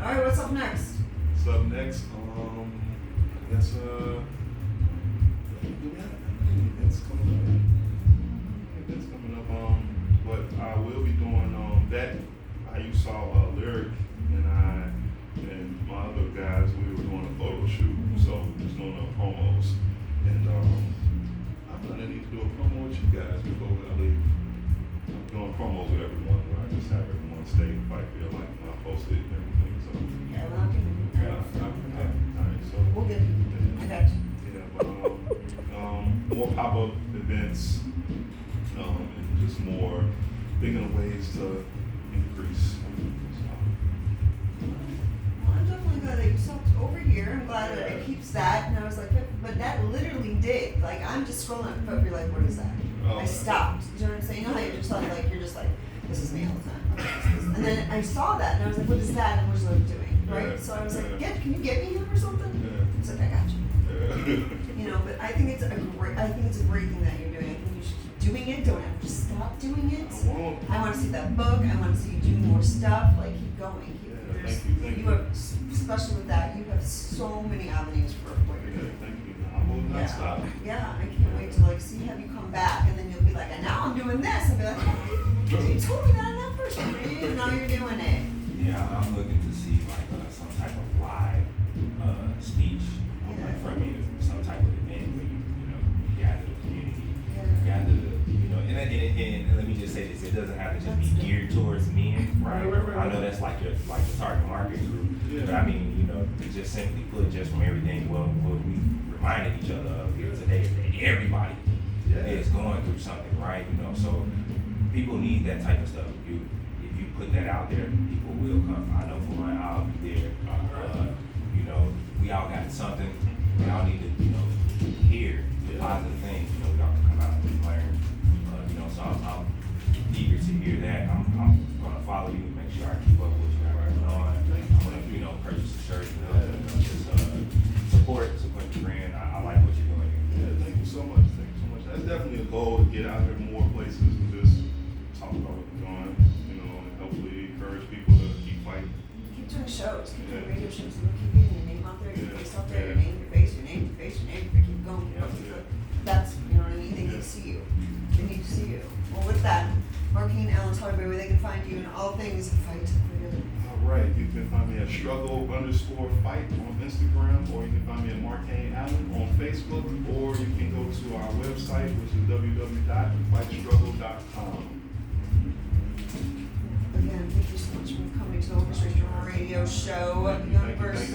All right, what's up next? So up next, I guess, do we have any events coming up? Events coming up, but I will be doing, that, you saw Lyric and I and my other guys, we were doing a photo shoot, so just doing promos. And I'm gonna need to do a promo with you guys before I leave. I'm doing promos with everyone where I just have everyone stay and fight feel like when I post it and everything. So Yeah, well, alright, so we'll get it. I got you. yeah, but more pop-up events, and just more thinking of ways to increase. Well, I'm definitely glad that you stopped over here. I'm glad that it keeps that. And I was like, but that literally did. Like, I'm just scrolling up, but you're like, what is that? Oh. I stopped. Do you know what I'm saying? You know how you're just like, you're just like, this is me all the time. Okay, this is. And then I saw that, and I was like, what is that? And what is it doing? Right? Yeah. So I was like, Yeah. can you get me him or something? Yeah. He's like, I got you. Yeah. You know, but I think it's a great thing that you're doing. I think you should keep doing it. Don't ever stop doing it. I won't. I want to see that book. I want to see you do more stuff. Like, keep going. Yeah, thank you. Have, especially with that, you have so many avenues for what you're Yeah, doing. thank you. I will not stop. Yeah, I can't wait to like see have you come back, and then you'll be like, and now I'm doing this, and be like, oh, you told me that in that first interview, and now you're doing it. Yeah, I'm looking to see like some type of live speech from you, some type of event where you gather the community, gather the, and let me just say this, it doesn't have to just be geared towards men, right? I know that's like your target market group, but I mean, to just simply put, just from everything what we reminded each other of here today, that everybody is going through something, right? So people need that type of stuff. If you put that out there, people will come. I know for mine, I'll be there. We all got something. We all need to, hear the positive things. We all can come out and learn. So I'm eager to hear that. I'm gonna follow you, make sure I keep up with what you got going on. I'm gonna, purchase a shirt, just support the brand. I like what you're doing here. goal to get out there more places and just talk about what we're doing, you know, and hopefully encourage people to keep fighting. Keep doing shows, keep doing Yeah. radio shows, and keep getting your name out there, your Yeah. face out there, your Yeah. name, your face, your name, your face, your name, keep going. Yeah. That's, you know what I mean, they need Yeah. to see you. They need to see you. Well, with that, Markane Alan, tell everybody where they can find you and all things fight for your living. All right, you can find me at struggle_fight on Instagram, or you can find me at Markane Alan on Facebook, or you can go to our website, which is www.fightstruggle.com. Again, thank you so much for coming to the Orchestration Radio Show. YoungVerz. Thank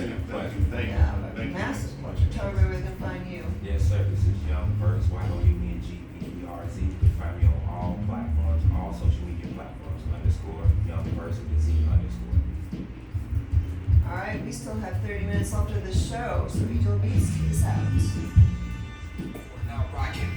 you. Yeah, Thank you. massive pleasure. Tell everybody where they can find you. Yes, sir. This is YoungVerz, YOUNGVERZ. You can find me on all platforms, all social media platforms, _YoungVerz with the Z _. All right, we still have 30 minutes left of the show, so Angel Beast, peace out. We're now rocking.